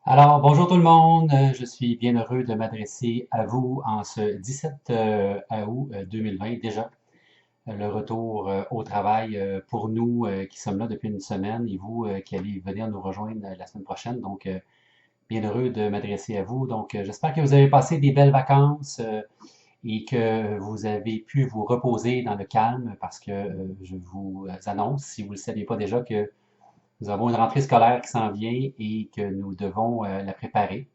Alors, bonjour tout le monde. Je suis bien heureux de m'adresser à vous en ce 17 août 2020. Déjà, le retour au travail pour nous qui sommes là depuis une semaine et vous qui allez venir nous rejoindre la semaine prochaine. Donc, bien heureux de m'adresser à vous. Donc, j'espère que vous avez passé des belles vacances et que vous avez pu vous reposer dans le calme parce que je vous annonce, si vous ne le saviez pas déjà, que nous avons une rentrée scolaire qui s'en vient et que nous devons la préparer.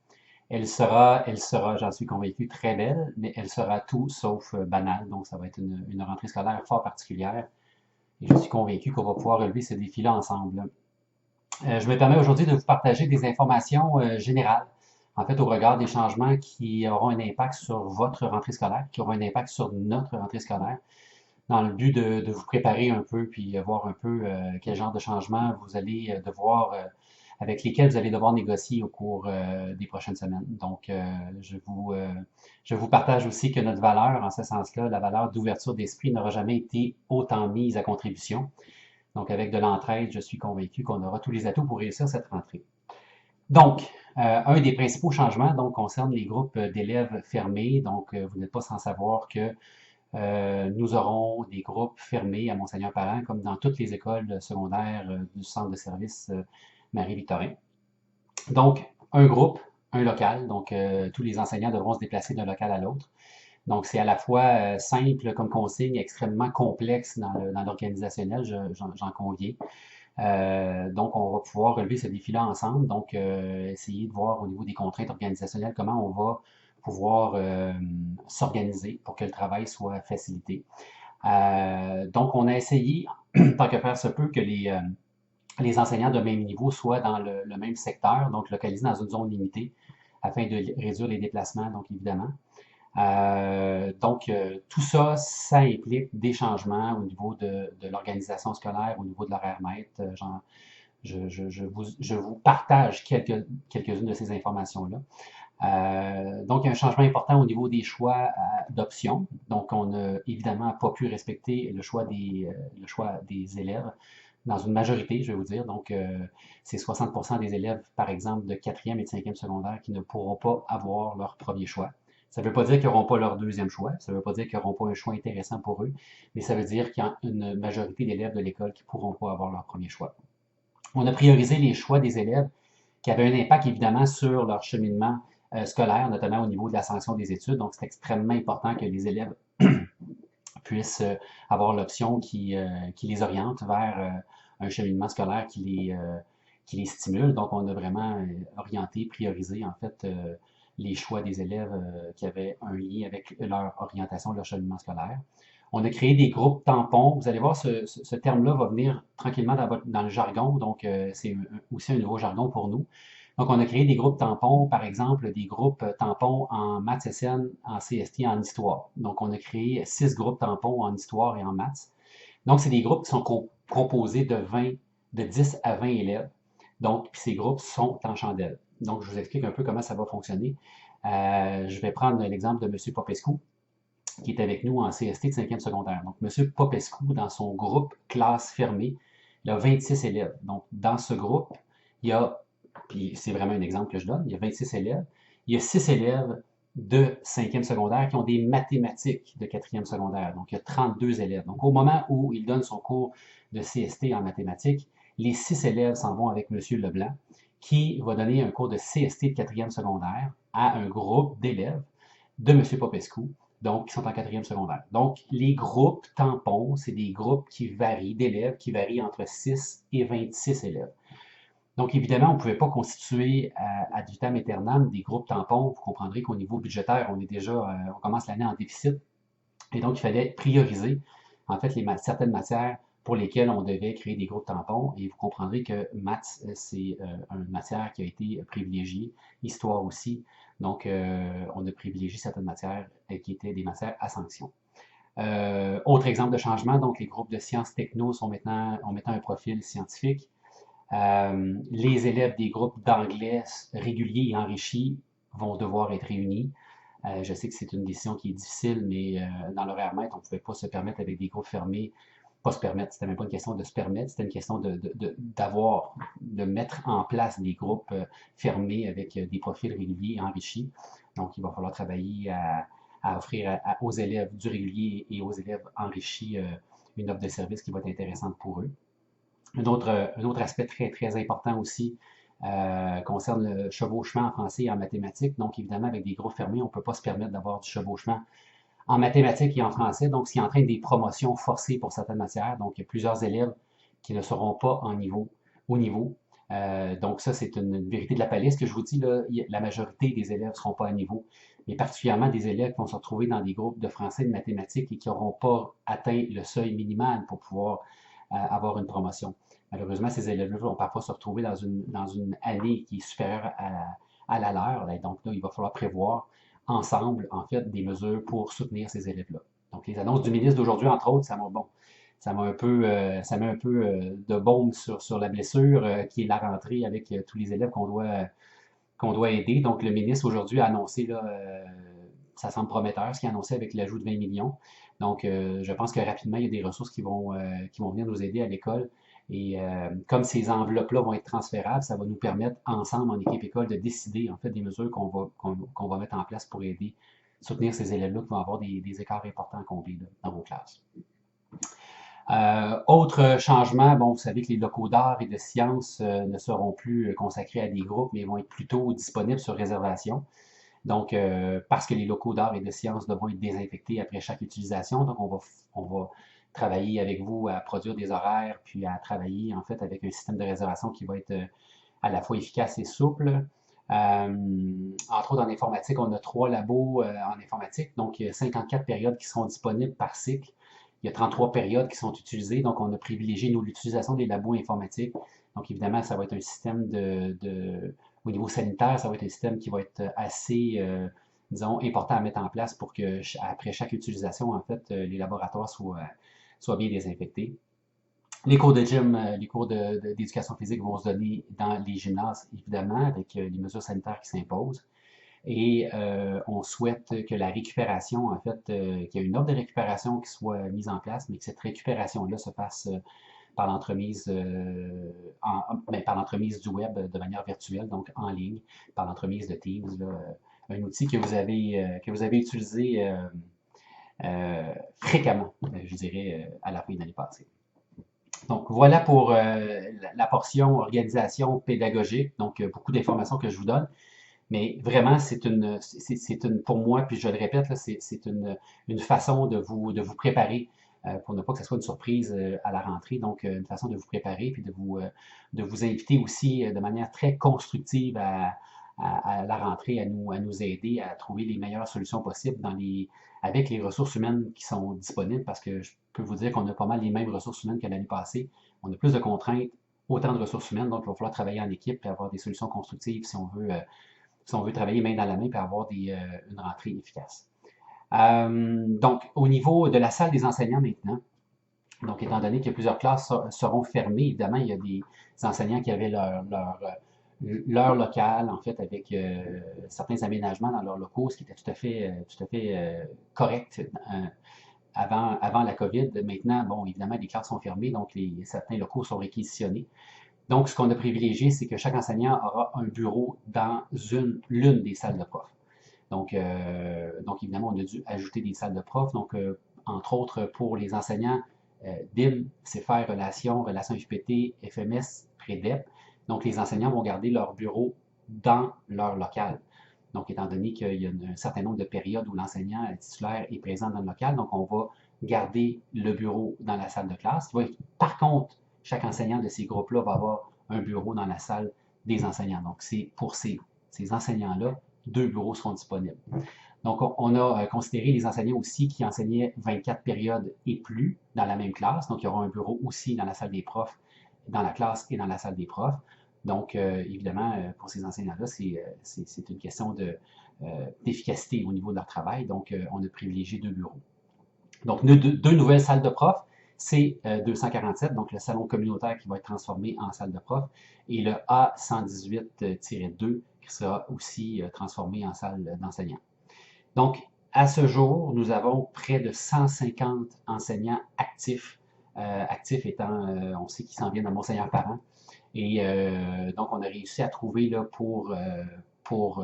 Elle sera, j'en suis convaincu, très belle, mais elle sera tout sauf banale. Donc, ça va être une rentrée scolaire fort particulière. Et je suis convaincu qu'on va pouvoir relever ce défi-là ensemble. Je me permets aujourd'hui de vous partager des informations générales, en fait, au regard des changements qui auront un impact sur votre rentrée scolaire, qui auront un impact sur notre rentrée scolaire, dans le but de vous préparer un peu, puis voir un peu quel genre de changements vous allez devoir avec lesquels vous allez devoir négocier au cours des prochaines semaines. Donc, je vous partage aussi que notre valeur, en ce sens-là, la valeur d'ouverture d'esprit n'aura jamais été autant mise à contribution. Donc, avec de l'entraide, je suis convaincu qu'on aura tous les atouts pour réussir cette rentrée. Donc, un des principaux changements donc, concerne les groupes d'élèves fermés. Donc, vous n'êtes pas sans savoir que nous aurons des groupes fermés à Monseigneur-Parent, comme dans toutes les écoles secondaires du centre de service Marie-Victorin. Donc, un groupe, un local. Donc, tous les enseignants devront se déplacer d'un local à l'autre. Donc, c'est à la fois simple comme consigne, extrêmement complexe dans l'organisationnel, j'en conviens. Donc, on va pouvoir relever ce défi-là ensemble. Donc, essayer de voir au niveau des contraintes organisationnelles comment on va pouvoir s'organiser pour que le travail soit facilité. Donc, on a essayé, tant que faire se peut, que les enseignants de même niveau soient dans le même secteur, donc localisés dans une zone limitée, afin de réduire les déplacements, donc évidemment. Tout ça, ça implique des changements au niveau de l'organisation scolaire, au niveau de l'horaire maître. Je vous partage quelques-unes de ces informations-là. Donc, il y a un changement important au niveau des choix d'options. Donc, on n'a évidemment pas pu respecter le choix des élèves dans une majorité, je vais vous dire. Donc, c'est 60% des élèves, par exemple, de quatrième et de cinquième secondaire qui ne pourront pas avoir leur premier choix. Ça ne veut pas dire qu'ils n'auront pas leur deuxième choix, ça ne veut pas dire qu'ils n'auront pas un choix intéressant pour eux, mais ça veut dire qu'il y a une majorité d'élèves de l'école qui ne pourront pas avoir leur premier choix. On a priorisé les choix des élèves qui avaient un impact évidemment sur leur cheminement scolaire, notamment au niveau de l'ascension des études. Donc, c'est extrêmement important que les élèves puissent avoir l'option qui les oriente vers un cheminement scolaire qui les stimule. Donc, on a vraiment orienté, priorisé en fait les choix des élèves qui avaient un lien avec leur orientation, leur cheminement scolaire. On a créé des groupes tampons. Vous allez voir, ce terme-là va venir tranquillement dans le jargon, donc c'est aussi un nouveau jargon pour nous. Donc, on a créé des groupes tampons, par exemple, des groupes tampons en maths SN, en CST, en histoire. Donc, on a créé 6 groupes tampons en histoire et en maths. Donc, c'est des groupes qui sont composés de 10 à 20 élèves. Donc, puis ces groupes sont en chandelle. Donc, je vous explique un peu comment ça va fonctionner. Je vais prendre l'exemple de M. Popescu, qui est avec nous en CST de 5e secondaire. Donc, M. Popescu, dans son groupe classe fermée, il a 26 élèves. Donc, dans ce groupe, il y a, puis c'est vraiment un exemple que je donne, il y a 26 élèves. Il y a 6 élèves de 5e secondaire qui ont des mathématiques de 4e secondaire. Donc, il y a 32 élèves. Donc, au moment où il donne son cours de CST en mathématiques, les 6 élèves s'en vont avec M. Leblanc, qui va donner un cours de CST de 4e secondaire à un groupe d'élèves de M. Popescu, donc qui sont en 4e secondaire. Donc, les groupes tampons, c'est des groupes qui varient, d'élèves qui varient entre 6 et 26 élèves. Donc, évidemment, on ne pouvait pas constituer ad vitam aeternam des groupes tampons. Vous comprendrez qu'au niveau budgétaire, on commence l'année en déficit. Et donc, il fallait prioriser, en fait, certaines matières pour lesquelles on devait créer des groupes tampons. Et vous comprendrez que maths, c'est une matière qui a été privilégiée, histoire aussi. Donc, on a privilégié certaines matières qui étaient des matières à sanction. Autre exemple de changement, donc les groupes de sciences techno ont maintenant un profil scientifique. Les élèves des groupes d'anglais réguliers et enrichis vont devoir être réunis. Je sais que c'est une décision qui est difficile, mais dans l'horaire maître, on ne pouvait pas se permettre avec des groupes fermés pas se permettre, c'était même pas une question de se permettre, c'était une question de mettre en place des groupes fermés avec des profils réguliers enrichis. Donc, il va falloir travailler à offrir aux élèves du régulier et aux élèves enrichis une offre de service qui va être intéressante pour eux. Un autre aspect très, très important aussi concerne le chevauchement en français et en mathématiques. Donc, évidemment, avec des groupes fermés, on ne peut pas se permettre d'avoir du chevauchement en mathématiques et en français, donc ce qui entraîne des promotions forcées pour certaines matières. Donc, il y a plusieurs élèves qui ne seront pas au niveau. Donc, ça, c'est une vérité de la palisse que je vous dis, là, la majorité des élèves ne seront pas à niveau, mais particulièrement des élèves qui vont se retrouver dans des groupes de français et de mathématiques et qui n'auront pas atteint le seuil minimal pour pouvoir avoir une promotion. Malheureusement, ces élèves-là vont parfois se retrouver dans une année qui est supérieure à la leur. Donc là, il va falloir prévoir ensemble, en fait, des mesures pour soutenir ces élèves-là. Donc, les annonces du ministre d'aujourd'hui, entre autres, ça met un peu de baume sur la blessure qui est la rentrée avec tous les élèves qu'on doit aider. Donc, le ministre aujourd'hui a annoncé, là, ça semble prometteur, ce qu'il a annoncé avec l'ajout de 20 millions. Donc, je pense que rapidement, il y a des ressources qui vont venir nous aider à l'école. Et comme ces enveloppes-là vont être transférables, ça va nous permettre, ensemble, en équipe école, de décider en fait des mesures qu'on va mettre en place pour aider, soutenir ces élèves-là qui vont avoir des écarts importants à combler là, dans vos classes. Autre changement, bon, vous savez que les locaux d'art et de sciences ne seront plus consacrés à des groupes, mais vont être plutôt disponibles sur réservation. Donc, parce que les locaux d'art et de sciences devront être désinfectés après chaque utilisation, donc on va travailler avec vous à produire des horaires, puis à travailler en fait avec un système de réservation qui va être à la fois efficace et souple. Entre autres, en informatique, on a 3 labos en informatique, donc il y a 54 périodes qui seront disponibles par cycle. Il y a 33 périodes qui sont utilisées, donc on a privilégié l'utilisation des labos informatiques. Donc évidemment, ça va être un système au niveau sanitaire, ça va être un système qui va être assez, disons, important à mettre en place pour que, après chaque utilisation, en fait, les laboratoires soient bien désinfectés. Les cours de gym, les cours d'éducation physique vont se donner dans les gymnases, évidemment, avec les mesures sanitaires qui s'imposent. Et on souhaite que la récupération, en fait, qu'il y ait une offre de récupération qui soit mise en place, mais que cette récupération-là se fasse par l'entremise par l'entremise du web de manière virtuelle, donc en ligne, par l'entremise de Teams, là, un outil que vous avez utilisé fréquemment, je dirais, à la fin de l'année passée. Donc, voilà pour la portion organisation pédagogique. Donc, beaucoup d'informations que je vous donne. Mais vraiment, pour moi, puis je le répète, c'est une façon de vous préparer pour ne pas que ce soit une surprise à la rentrée. Donc, une façon de vous préparer puis de vous inviter aussi de manière très constructive à la rentrée à nous aider à trouver les meilleures solutions possibles avec les ressources humaines qui sont disponibles parce que je peux vous dire qu'on a pas mal les mêmes ressources humaines que l'année passée. On a plus de contraintes, autant de ressources humaines, donc il va falloir travailler en équipe et avoir des solutions constructives si on veut travailler main dans la main et avoir une rentrée efficace. Donc, au niveau de la salle des enseignants maintenant, donc étant donné que plusieurs classes seront fermées, évidemment, il y a des enseignants qui avaient leur local, en fait, avec certains aménagements dans leurs locaux, ce qui était tout à fait correct avant la COVID. Maintenant, bon, évidemment, les classes sont fermées, donc certains locaux sont réquisitionnés. Donc, ce qu'on a privilégié, c'est que chaque enseignant aura un bureau dans l'une des salles de prof. Donc, évidemment, on a dû ajouter des salles de prof. Donc, entre autres, pour les enseignants DIM, CFR, Relations FPT, FMS, PREDEP. Donc, les enseignants vont garder leur bureau dans leur local. Donc, étant donné qu'il y a un certain nombre de périodes où l'enseignant titulaire est présent dans le local, donc on va garder le bureau dans la salle de classe. Par contre, chaque enseignant de ces groupes-là va avoir un bureau dans la salle des enseignants. Donc, c'est pour ces enseignants-là, 2 bureaux seront disponibles. Donc, on a considéré les enseignants aussi qui enseignaient 24 périodes et plus dans la même classe. Donc, il y aura un bureau aussi dans la salle des profs, dans la classe et dans la salle des profs. Donc, évidemment, pour ces enseignants-là, c'est une question d'efficacité au niveau de leur travail. Donc, on a privilégié 2 bureaux. Donc, 2 nouvelles salles de profs. C'est 247, donc le salon communautaire qui va être transformé en salle de prof, et le A118-2 qui sera aussi transformé en salle d'enseignants. Donc, à ce jour, nous avons près de 150 enseignants actifs actif étant, on sait qu'il s'en vient dans Monseigneur-Parent. Et donc, on a réussi à trouver là, pour, pour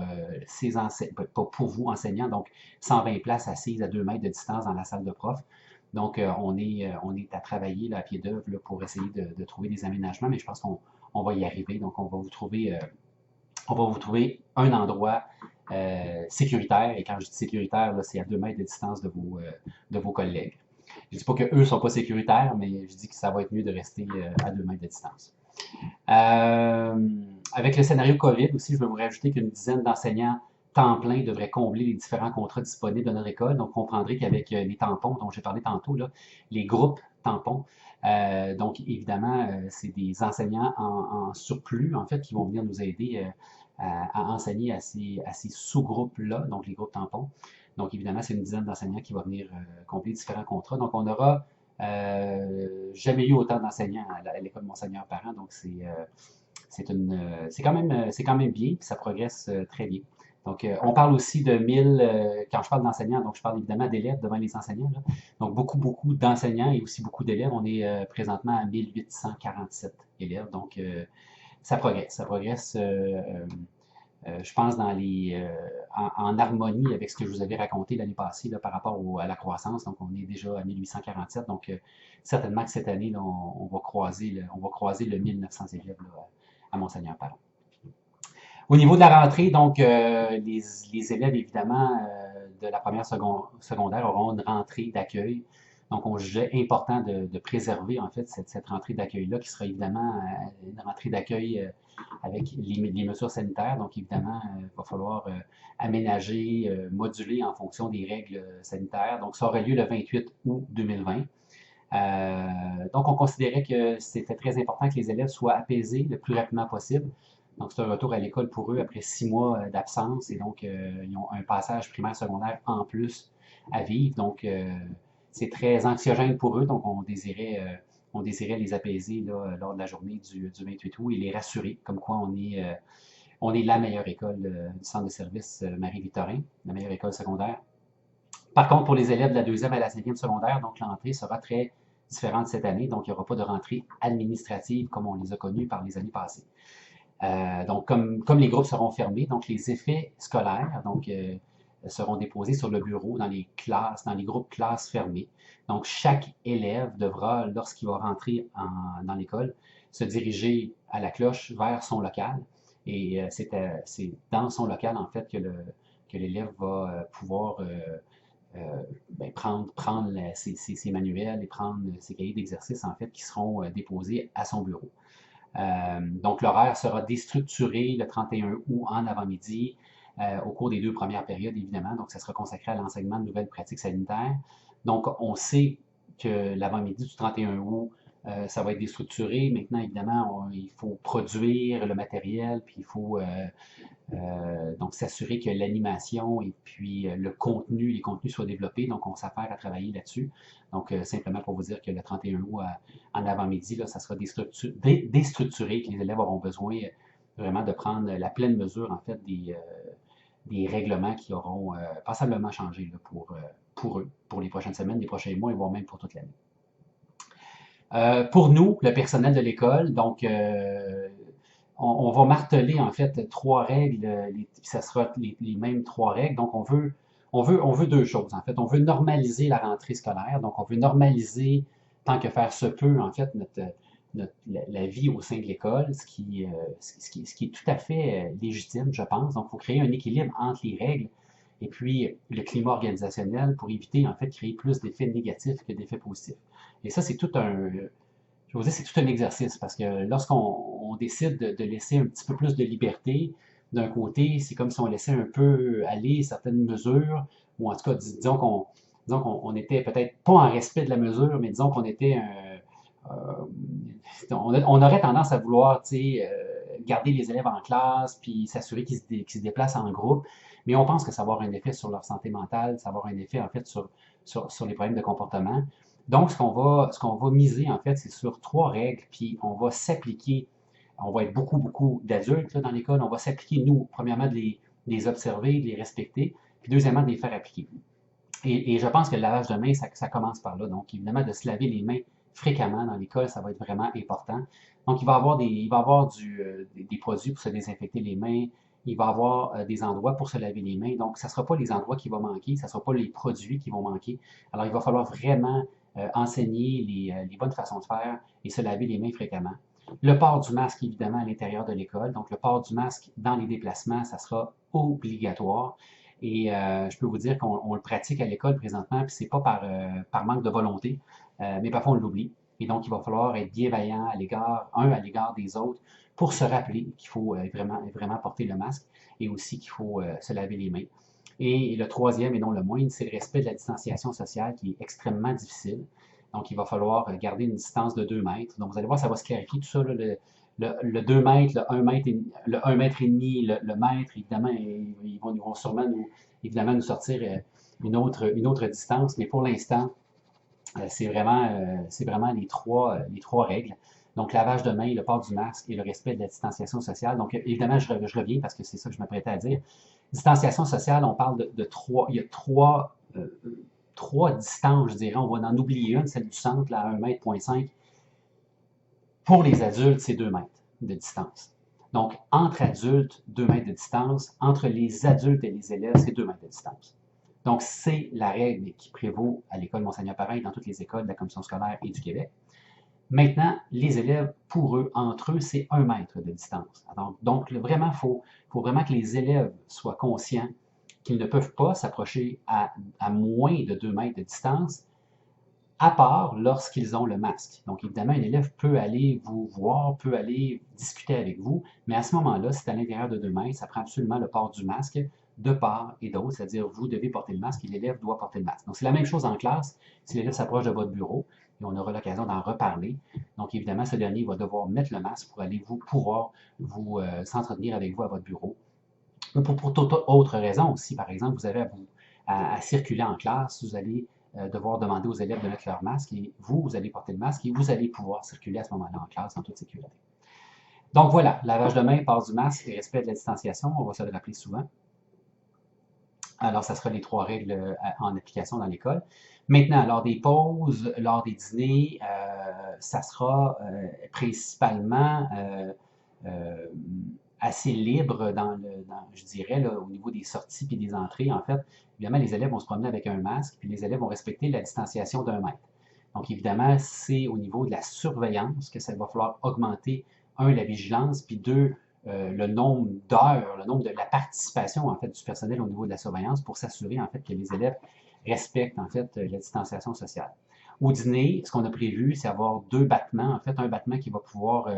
vous, enseignants, donc 120 places assises à 2 mètres de distance dans la salle de prof. Donc, on est à travailler là, à pied d'œuvre pour essayer de trouver des aménagements, mais je pense qu'on va y arriver. Donc, on va vous trouver un endroit sécuritaire. Et quand je dis sécuritaire, c'est à 2 mètres de distance de vos collègues. Je ne dis pas qu'eux ne sont pas sécuritaires, mais je dis que ça va être mieux de rester à 2 mètres de distance. Avec le scénario COVID aussi, je vais vous rajouter qu'une dizaine d'enseignants temps plein devraient combler les différents contrats disponibles dans notre école. Donc, vous comprendrez qu'avec les tampons dont j'ai parlé tantôt, là, les groupes tampons, donc évidemment, c'est des enseignants en surplus, en fait, qui vont venir nous aider à enseigner à ces sous-groupes-là, donc les groupes tampons. Donc, évidemment, c'est une dizaine d'enseignants qui vont venir combler différents contrats. Donc, on n'aura jamais eu autant d'enseignants à l'école Monseigneur-Parent. Donc, c'est quand même bien, puis ça progresse très bien. Donc, on parle aussi de 1000, quand je parle d'enseignants, donc je parle évidemment d'élèves devant les enseignants, là. Donc, beaucoup d'enseignants et aussi beaucoup d'élèves. On est présentement à 1847 élèves. Donc, ça progresse, je pense, en harmonie avec ce que je vous avais raconté l'année passée là, par rapport à la croissance. Donc, on est déjà à 1847. Donc, certainement que cette année, là, on va croiser le 1900 élèves là, à Monseigneur-Parent. Au niveau de la rentrée, donc, les élèves, évidemment, de la première secondaire auront une rentrée d'accueil. Donc, on jugeait important de préserver, en fait, cette rentrée d'accueil-là, qui sera évidemment une rentrée d'accueil avec les mesures sanitaires. Donc, évidemment, il va falloir aménager, moduler en fonction des règles sanitaires. Donc, ça aura lieu le 28 août 2020. Donc, on considérait que c'était très important que les élèves soient apaisés le plus rapidement possible. Donc, c'est un retour à l'école pour eux après 6 mois d'absence. Et donc, ils ont un passage primaire-secondaire en plus à vivre. Donc, c'est très anxiogène pour eux. Donc, on désirait les apaiser là, lors de la journée du 28 août et les rassurer, comme quoi on est la meilleure école du centre de service Marie-Victorin, la meilleure école secondaire. Par contre, pour les élèves de la 2e à la 5e secondaire, donc l'entrée sera très différente cette année. Donc, il n'y aura pas de rentrée administrative comme on les a connus par les années passées. Donc, comme les groupes seront fermés, donc les effets scolaires donc, seront déposés sur le bureau dans les classes, dans les groupes classes fermés. Donc, chaque élève devra, lorsqu'il va rentrer dans l'école, se diriger à la cloche vers son local. Et c'est dans son local, en fait, que l'élève va pouvoir prendre ses manuels et prendre ses cahiers d'exercices, en fait, qui seront déposés à son bureau. Donc, l'horaire sera déstructuré le 31 août en avant-midi au cours des 2 premières périodes, évidemment. Donc, ça sera consacré à l'enseignement de nouvelles pratiques sanitaires. Donc, on sait que l'avant-midi du 31 août, ça va être déstructuré. Maintenant, évidemment, il faut produire le matériel, puis il faut donc s'assurer que l'animation et puis les contenus soient développés. Donc, on s'affaire à travailler là-dessus. Donc, simplement pour vous dire que le 31 août en avant-midi, là, ça sera déstructuré, que les élèves auront besoin vraiment de prendre la pleine mesure, en fait, des règlements qui auront passablement changé là, pour eux, pour les prochaines semaines, les prochains mois, et voire même pour toute l'année. Pour nous, le personnel de l'école, donc, on va marteler en fait 3 règles, ça sera les mêmes 3 règles. Donc, on veut 2 choses en fait. On veut normaliser la rentrée scolaire, donc on veut normaliser tant que faire se peut en fait la vie au sein de l'école, ce qui est tout à fait légitime, je pense. Donc, il faut créer un équilibre entre les règles et puis le climat organisationnel pour éviter en fait de créer plus d'effets négatifs que d'effets positifs. Et ça, c'est tout un exercice parce que lorsqu'on décide de laisser un petit peu plus de liberté, d'un côté, c'est comme si on laissait un peu aller certaines mesures, ou en tout cas, disons qu'on était peut-être pas en respect de la mesure, mais disons qu'on était on aurait tendance à vouloir, garder les élèves en classe, puis s'assurer qu'ils se déplacent en groupe, mais on pense que ça va avoir un effet sur leur santé mentale, ça va avoir un effet, en fait, sur les problèmes de comportement. Donc, ce qu'on va miser, en fait, c'est sur 3 règles, puis on va s'appliquer, on va être beaucoup d'adultes dans l'école, on va s'appliquer, nous, premièrement, de les observer, de les respecter, puis deuxièmement, de les faire appliquer. Et je pense que le lavage de mains, ça commence par là. Donc, évidemment, de se laver les mains fréquemment dans l'école, ça va être vraiment important. Donc, il va y avoir des produits pour se désinfecter les mains, il va y avoir des endroits pour se laver les mains. Donc, ça ne sera pas les endroits qui vont manquer, ça ne sera pas les produits qui vont manquer. Alors, il va falloir vraiment enseigner les bonnes façons de faire et se laver les mains fréquemment. Le port du masque, évidemment, à l'intérieur de l'école. Donc, le port du masque dans les déplacements, ça sera obligatoire. Et je peux vous dire qu'on le pratique à l'école présentement, puis c'est pas par manque de volonté, mais parfois on l'oublie. Et donc, il va falloir être bienveillant à l'égard des autres, pour se rappeler qu'il faut vraiment porter le masque et aussi qu'il faut se laver les mains. Et le troisième, et non le moindre, c'est le respect de la distanciation sociale qui est extrêmement difficile. Donc, il va falloir garder une distance de 2 mètres. Donc, vous allez voir, ça va se clarifier tout ça, là, le 2 mètres, le 1 mètre et demi, le mètre, évidemment, ils vont sûrement évidemment nous sortir une autre distance. Mais pour l'instant, c'est vraiment les trois règles. Donc, lavage de mains, le port du masque et le respect de la distanciation sociale. Donc, évidemment, je reviens parce que c'est ça que je m'apprêtais à dire. Distanciation sociale, on parle de trois, il y a trois distances, je dirais. On va en oublier une, celle du centre, là, à 1,5 m. Pour les adultes, c'est 2 mètres de distance. Donc, entre adultes, 2 mètres de distance. Entre les adultes et les élèves, c'est 2 mètres de distance. Donc, c'est la règle qui prévaut à l'école Monseigneur-Parent et dans toutes les écoles de la Commission scolaire et du Québec. Maintenant, les élèves, pour eux, entre eux, c'est 1 mètre de distance. Donc vraiment, il faut vraiment que les élèves soient conscients qu'ils ne peuvent pas s'approcher à moins de 2 mètres de distance, à part lorsqu'ils ont le masque. Donc, évidemment, un élève peut aller vous voir, peut aller discuter avec vous, mais à ce moment-là, c'est à l'intérieur de 2 mètres, ça prend absolument le port du masque de part et d'autre, c'est-à-dire vous devez porter le masque et l'élève doit porter le masque. Donc, c'est la même chose en classe, si l'élève s'approche de votre bureau, et on aura l'occasion d'en reparler. Donc, évidemment, ce dernier va devoir mettre le masque pour aller pouvoir s'entretenir avec vous à votre bureau. Ou pour toute autre raison, si par exemple vous avez à circuler en classe, vous allez devoir demander aux élèves de mettre leur masque et vous allez porter le masque et vous allez pouvoir circuler à ce moment-là en classe en toute sécurité. Donc voilà, lavage de main, port du masque et respect de la distanciation, on va se le rappeler souvent. Alors, ça sera les 3 règles en application dans l'école. Maintenant, lors des pauses, lors des dîners, ça sera principalement assez libre je dirais, là, au niveau des sorties et des entrées. En fait, évidemment, les élèves vont se promener avec un masque, puis les élèves vont respecter la distanciation d'1 mètre. Donc, évidemment, c'est au niveau de la surveillance que ça va falloir augmenter, la vigilance, puis 2, le nombre d'heures, le nombre de la participation en fait du personnel au niveau de la surveillance pour s'assurer en fait que les élèves respectent en fait la distanciation sociale. Au dîner, ce qu'on a prévu, c'est avoir 2 battements, en fait un battement qui va pouvoir,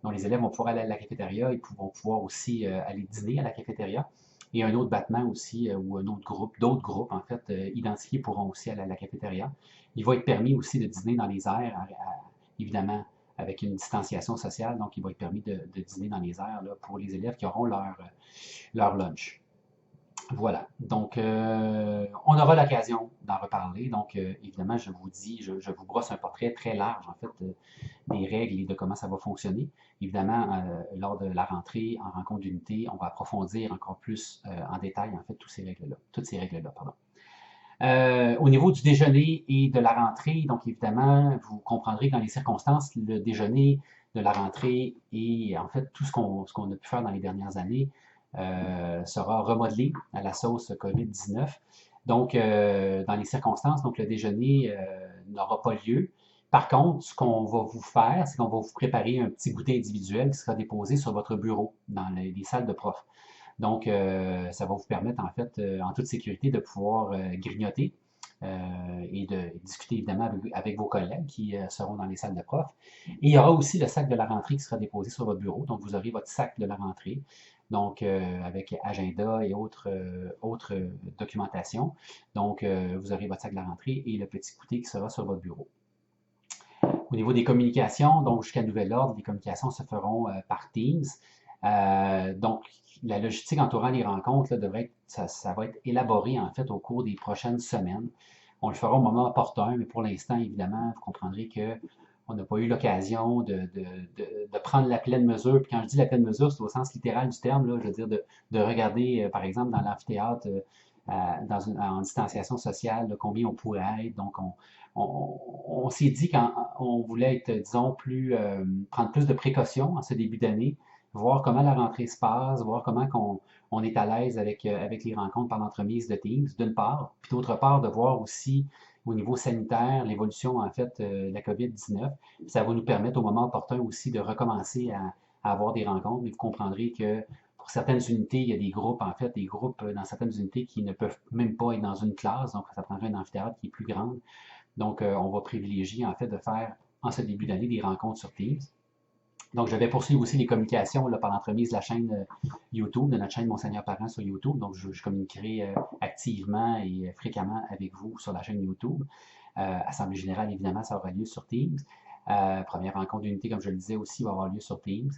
dont les élèves vont pouvoir aller à la cafétéria et vont pouvoir aussi aller dîner à la cafétéria. Et un autre battement aussi, ou un autre groupe, d'autres groupes en fait identifiés pourront aussi aller à la cafétéria. Il va être permis aussi de dîner dans les airs, évidemment avec une distanciation sociale, donc il va être permis de dîner dans les airs là, pour les élèves qui auront leur lunch. Voilà, donc on aura l'occasion d'en reparler. Donc évidemment, je vous brosse un portrait très large en fait des règles et de comment ça va fonctionner. Évidemment, lors de la rentrée en rencontre d'unité, on va approfondir encore plus en détail en fait toutes ces règles-là, pardon. Au niveau du déjeuner et de la rentrée, donc évidemment, vous comprendrez que dans les circonstances, le déjeuner de la rentrée et en fait tout ce qu'on a pu faire dans les dernières années sera remodelé à la sauce COVID-19. Donc, dans les circonstances, donc le déjeuner n'aura pas lieu. Par contre, ce qu'on va vous faire, c'est qu'on va vous préparer un petit goûter individuel qui sera déposé sur votre bureau dans les salles de prof. Donc, ça va vous permettre, en fait, en toute sécurité, de pouvoir grignoter et de discuter évidemment avec vos collègues qui seront dans les salles de prof. Et il y aura aussi le sac de la rentrée qui sera déposé sur votre bureau. Donc, vous aurez votre sac de la rentrée, donc avec agenda et autres documentation. Donc, vous aurez votre sac de la rentrée et le petit goûter qui sera sur votre bureau. Au niveau des communications, donc jusqu'à nouvel ordre, les communications se feront par Teams. Donc, la logistique entourant les rencontres, là, ça va être élaboré en fait au cours des prochaines semaines. On le fera au moment opportun, mais pour l'instant, évidemment, vous comprendrez qu'on n'a pas eu l'occasion de prendre la pleine mesure. Puis quand je dis la pleine mesure, c'est au sens littéral du terme, là, je veux dire de regarder, par exemple, dans l'amphithéâtre, en distanciation sociale, là, combien on pourrait être. Donc, on s'est dit qu'on voulait être, disons, prendre plus de précautions en ce début d'année, voir comment la rentrée se passe, voir comment on est à l'aise avec les rencontres par l'entremise de Teams, d'une part, puis d'autre part, de voir aussi au niveau sanitaire l'évolution, en fait, de la COVID-19. Ça va nous permettre au moment opportun aussi de recommencer à avoir des rencontres, mais vous comprendrez que pour certaines unités, il y a des groupes, en fait, des groupes dans certaines unités qui ne peuvent même pas être dans une classe, donc ça prendrait un amphithéâtre qui est plus grand. Donc, on va privilégier, en fait, de faire, en ce début d'année, des rencontres sur Teams. Donc, je vais poursuivre aussi les communications là, par l'entremise de la chaîne YouTube, de notre chaîne Monseigneur Parent sur YouTube. Donc, je communiquerai activement et fréquemment avec vous sur la chaîne YouTube. Assemblée générale, évidemment, ça aura lieu sur Teams. Première rencontre d'unité, comme je le disais aussi, va avoir lieu sur Teams.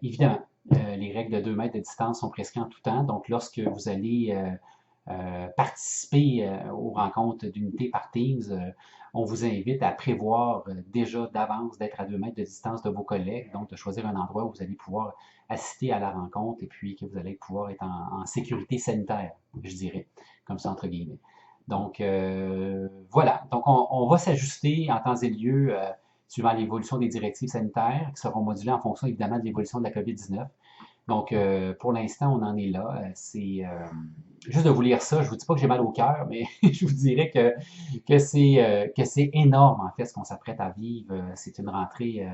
Évidemment, les règles de 2 mètres de distance sont prescrites en tout temps. Donc, lorsque vous allez participer aux rencontres d'unité par Teams, on vous invite à prévoir déjà d'avance d'être à 2 mètres de distance de vos collègues, donc de choisir un endroit où vous allez pouvoir assister à la rencontre et puis que vous allez pouvoir être en sécurité sanitaire, je dirais, comme ça entre guillemets. Donc voilà, donc on va s'ajuster en temps et lieu suivant l'évolution des directives sanitaires qui seront modulées en fonction évidemment de l'évolution de la COVID-19. Donc, pour l'instant, on en est là. C'est juste de vous lire ça, je vous dis pas que j'ai mal au cœur, mais je vous dirais que c'est énorme, en fait, ce qu'on s'apprête à vivre. C'est une rentrée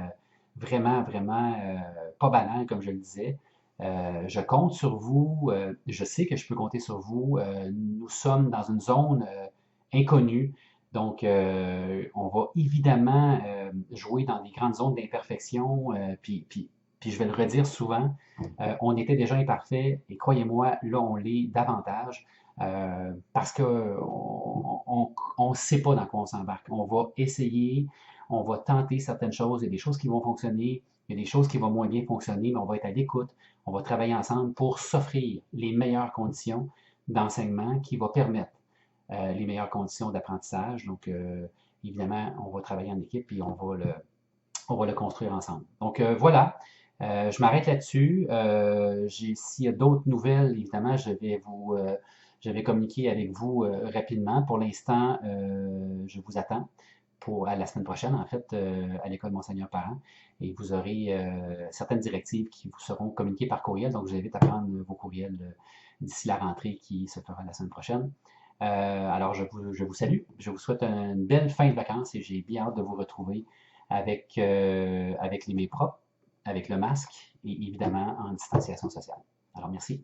vraiment, vraiment pas banale, comme je le disais. Je compte sur vous. Je sais que je peux compter sur vous. Nous sommes dans une zone inconnue. Donc, on va évidemment jouer dans des grandes zones d'imperfection. Puis je vais le redire souvent, on était déjà imparfait et croyez-moi, là, on l'est davantage parce qu'on ne sait pas dans quoi on s'embarque. On va essayer, on va tenter certaines choses. Il y a des choses qui vont fonctionner, il y a des choses qui vont moins bien fonctionner, mais on va être à l'écoute. On va travailler ensemble pour s'offrir les meilleures conditions d'enseignement qui vont permettre les meilleures conditions d'apprentissage. Donc, évidemment, on va travailler en équipe et on va le construire ensemble. Donc, voilà. Je m'arrête là-dessus. S'il y a d'autres nouvelles, évidemment, je vais communiquer avec vous rapidement. Pour l'instant, je vous attends à la semaine prochaine, en fait, à l'école Monseigneur Parent. Et vous aurez certaines directives qui vous seront communiquées par courriel. Donc, je vous invite à prendre vos courriels d'ici la rentrée qui se fera la semaine prochaine. Alors, je vous salue. Je vous souhaite une belle fin de vacances et j'ai bien hâte de vous retrouver avec les mains propres, avec le masque et évidemment en distanciation sociale. Alors, merci.